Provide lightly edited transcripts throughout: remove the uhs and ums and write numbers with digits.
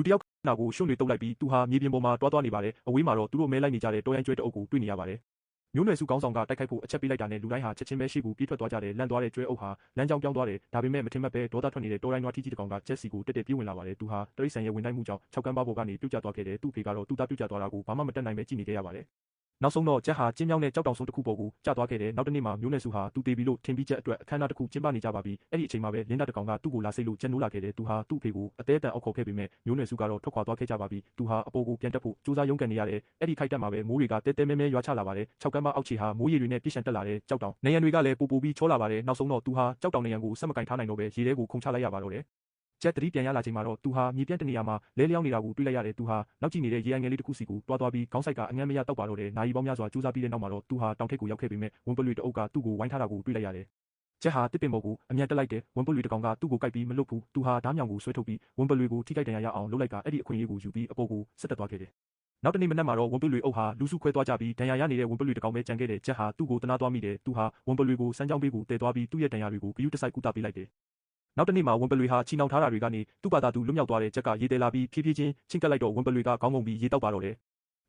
လူတစ်ယောက်နာကိုရွှွန့်တွေတုပ်လိုက်ပြီးသူဟာမြေပြင်ပေါ်မှာတွားနေပါတယ်အဝေးမှာတော့သူတို့မဲလိုက်နေကြတဲ့တောရိုင်းကျွဲတအုပ်ကိုတွေ့နေရပါတယ်မျိုးနွယ်စုကောင်းဆောင်ကတိုက်ခိုက်ဖို့အချက်ပေးလိုက်တာနဲ့လူတိုင်းဟာချက်ချင်းပဲရှေ့ကိုပြေးထွက်သွားကြတယ်လန့်သွားတဲ့ကျွဲအုပ်ဟာလမ်းကြောင်းပြောင်းသွားတယ်ဒါပေမဲ့မထင်မှတ်ပဲဒေါသထွက်နေတဲ့တောရိုင်းနွားထီးကြီးတစ်ကောင်ကချက်စီကိုတက်တက်ပြေးဝင်လာပါတယ်သူဟာတရိတ်ဆန်ရဲ့ဝင်တိုင်းမှုကြောင့်6ကမ်းပါးပေါ်ကနေပြုတ်ကျသွားခဲ့တယ်သူ့ဖေကတော့သူ့သားပြုတ်ကျသွားတာကိုဘာမှမတတ်နိုင်ပဲကြည့်နေခဲ့ရပါတယ်နောက်ဆုံးတော့ကျက်ဟာကျင်းမြောင်းနဲ့ကြောက်တောင်ဆုံးတစ်ခုပေါ်ကိုကျသွားခဲ့တယ်နောက်တစ်နေ့မှာမျိုးနွယ်စုဟာသူတေးပြီးလို့ထင်ပြီးချက်အတွက်အခမ်းအနားတစ်ခုကျင်းပနေကြပါပြီအဲ့ဒီအချိန်မှာပဲလင်းသားတစ်ကောင်ကသူ့ကိုလာစိတ်လို့ကျက်နိုးလာခဲ့တယ်သူဟာသူ့ဖေကိုအသေးအတန်အောက်ခေါ်ခဲ့ပေမဲ့မျိုးနွယ်စုကတော့ထွက်ခွာသွားခဲ့ကြပါပြီသူဟာအပေါ်ကိုပြန်တက်ဖို့စူးစမ်းရုန်းကန်နေရတယ်အဲ့ဒီခိုက်တက်မှာပဲမိုးတွေကတဲတဲမဲမဲရွာချလာပါတယ်6ကမ်းပါးအောက်ခြေဟာမိုးရေတွေနဲ့ပြည့်ရှံတက်လာတယ်ကြောက်တောင်နေရံတွေကလည်းပိုပြီးချောလာပါတယ်နောက်ဆုံးတော့သူဟာကြောက်တောင်နေရံကိုဆက်မကင်ထားနိုင်တော့ပဲရေထဲကိုခုန်ချလိုက်ရပါတော့တယ်ကျက်တတိပြန်ရလာချိန်မှာတော့သူဟာမြေပြန့်တနေရာမှာလဲလျောင်းနေတာကိုတွေ့လိုက်ရတယ်သူဟာနောက်ကြည့်နေတဲ့ရေအိုင်ငယ်လေးတစ်ခုစီကိုတွားပြီးခေါင်းဆိုင်ကအငမ်းမရတောက်ပါတော့တယ်နာရီပေါင်းများစွာကြိုးစားပြီးတဲ့နောက်မှာတော့သူဟာတောင်ထိပ်ကိုရောက်ခဲ့ပေမဲ့ဝမ်ပလွေတအုပ်ကသူ့ကိုဝိုင်းထားတာကိုတွေ့လိုက်ရတယ်ကျက်ဟာတစ်ပင်ပေါ်ကိုအမြန်တက်လိုက်တယ်ဝမ်ပလွေတစ်ကောင်ကသူ့ကိုကိုက်ပြီးမလွတ်ဘူးသူဟာဓားမြောင်ကိုဆွဲထုတ်ပြီးဝမ်ပလွေကိုထိခိုက်ဒဏ်ရာရအောင်လုပ်လိုက်ကအဲ့ဒီအခွင့်အရေးကိုယူပြီးအပေါ်ကိုဆက်တက်သွားခဲ့တယ်နောက်တနေ့မနက်မှာတော့ဝမ်ပလွေအုပ်ဟာလူစုခွဲသွားကြပြီးဒဏ်ရာရနေတဲ့ဝမ်ပလွေတစ်ကောင်ပဲကြံခဲ့တယ်ကျက်ဟာသူ့ကိုတနာသွားမိတယ်သူဟာဝမ်ပလွေကိုစမ်းကြောင်းပေးကိုတည်သွားပြီးသူ့ရဲ့ဒဏ်ရာတွေကိုဂရုတစိုက်ကုသပေးလိုက်တယ်နောက်တနေ့မှာဝမ်ပလွေဟာချီနှောင်ထားတာတွေကနေသူ့ဘာသာသူလွတ်မြောက်သွားတဲ့ကျက်ကရေတယ်လာပြီးဖြည်းဖြည်းချင်းချင်းကပ်လိုက်တော့ဝမ်ပလွေကခေါင်းငုံပြီးရေတောက်ပါတော့တယ်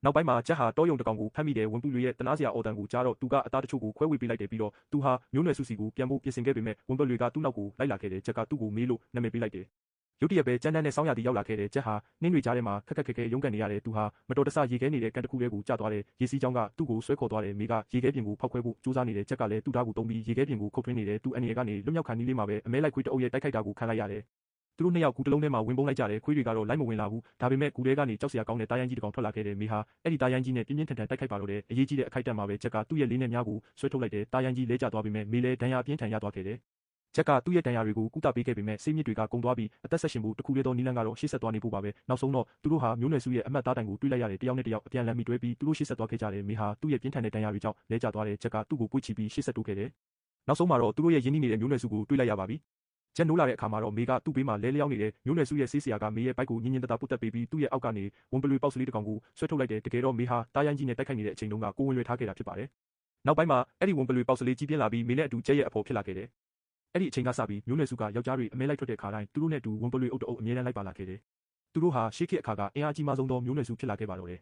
နောက်ပိုင်းမှာကျက်ဟာတောယုံတစ်ကောင်ကိုဖမ်းမိတယ်ဝမ်ပလွေရဲ့တနာစရာအော်တန်ကိုကြားတော့သူကအသားတချို့ကိုခွဲဝေပေးလိုက်တယ်ပြီးတော့သူဟာမျိုးနွယ်စုစီကိုပြန်ဖို့ပြင်ဆင်ခဲ့ပေမဲ့ဝမ်ပလွေကသူ့နောက်ကိုလိုက်လာခဲ့တယ်ကျက်ကသူ့ကိုမေးလို့နာမည်ပေးလိုက်တယ်ရုတ်တရက်ပဲကြမ်းတမ်းနဲ့စောင်းရသည်ရောက်လာခဲ့တယ်ကျက်ဟာနှင်းတွေကြားထဲမှာခက်ခက်ခဲခဲရုန်းကန်နေရတယ်သူဟာမတော်တဆရေခဲနေတဲ့ကန်တစ်ခုထဲကိုကျသွားတယ်ရေစီးကြောင်းကသူ့ကိုဆွဲခေါ်သွားတယ်မိကရေခဲပြင်ကိုဖောက်ခွဲဖို့ကြိုးစားနေတဲ့ကျက်ကလည်းသူ့ဓာတ်ကိုတုံးပြီးရေခဲပြင်ကိုခုတ်ထွင်းနေတယ်သူအန်ရီကနေလွတ်မြောက်ခံနည်းလေးမှာပဲအမဲလိုက်ခွေးတအုပ်ရဲ့တိုက်ခိုက်တာကိုခံလိုက်ရတယ်သူတို့နှစ်ယောက်ကူတလုံးထဲမှာဝင်ပုံးလိုက်ကြတယ်ခွေးတွေကတော့လိုက်မဝင်လာဘူးဒါပေမဲ့ကူထဲကနေကြောက်စရာကောင်းတဲ့တားရိုင်းကြီးတစ်ကောင်ထွက်လာခဲ့တယ်မေဟာအဲ့ဒီတားရိုင်းကြီးနဲ့ပြင်းပြင်းထန်ထန်တိုက်ခိုက်ပါတော့တယ်အရေးကြီးတဲ့အခိုက်အတန့်မှာပဲကျက်ကသူ့ရဲ့လေးနဲ့များကိုဆွဲထုတ်လိုက်တယ်တားရိုင်းကြီးလဲကျသွားပေမဲ့မေလဲဒဏ်ရာအပြင်းထန်ရသွားခဲ့တယ်ကျက်ကသူ့ရဲ့ဒဏ်ရာတွေကိုကုသပေးခဲ့ပေမဲ့စိတ်မြစ်တွေကကုန်သွားပြီးအသက်ဆက်ရှင်ဖို့တခုလေးသောနီလန်းကတော့ရှေ့ဆက်သွားနေဖို့ပါပဲနောက်ဆုံးတော့သူတို့ဟာမျိုးနွယ်စုရဲ့အမတ်သားတိုင်ကိုတွေ့လိုက်ရတယ်တယောက်နဲ့တယောက်အပြန်လန်မိတွဲပြီးသူတို့ရှေ့ဆက်သွားခဲ့ကြတယ်မေဟာသူ့ရဲ့ပြင်းထန်တဲ့ဒဏ်ရာတွေကြောင့်လဲကျသွားတယ်ကျက်ကသူ့ကိုပွေ့ချပြီးရှေ့ဆက်တိုးခဲ့တယ်နောက်ဆုံးမှာတော့သူတို့ရဲ့ရင်းနှီးနေတဲ့မျိုးနွယ်စုကိုတွေ့လိုက်ရပါပြီကျက်နိုးလာတဲ့အခါမှာတော့မေကသူ့ဘေးမှာလဲလျောင်းနေတဲ့မျိုးနွယ်စုရဲ့ဆေးဆရာကမေရဲ့ဘိုက်ကိုညင်ညင်တတပုတ်တက်ပေးပြီးသူ့ရဲ့အောက်ကနေဝမ်ပလွေပေါက်စလေးတစ်ကောင်ကိုဆွဲထုတ်လိုက်တယ်တကယ်တော့မေဟာတားရိုင်းကြီးနဲ့တိုက်ခိုက်နေတဲ့အချိန်တုန်းကကိုဝင်လွယ်ထားခဲ့တာဖြစ်ပါတယ်နောက်ပိုင်းမှာအဲ့ဒီဝမ်ပလွေပေါက်စလေးကြီးပြင်းလာပြီးမေနဲ့အတူကျက်ရဲ့အဖော်ဖြစ်လာခဲ့တယ်အဲ့ဒီအချိန်ကစပြီးမျိုးနွယ်စုကယောက်ျားတွေအမဲလိုက်ထွက်တဲ့ခါတိုင်းသူတို့နဲ့အတူဝမ်ပလွေအုပ်တအုပ်အမြဲတမ်းလိုက်ပါလာခဲ့တယ်သူတို့ဟာရှေးခေတ်အခါကအင်အားကြီးမားဆုံးသောမျိုးနွယ်စုဖြစ်လာခဲ့ပါတော့တယ်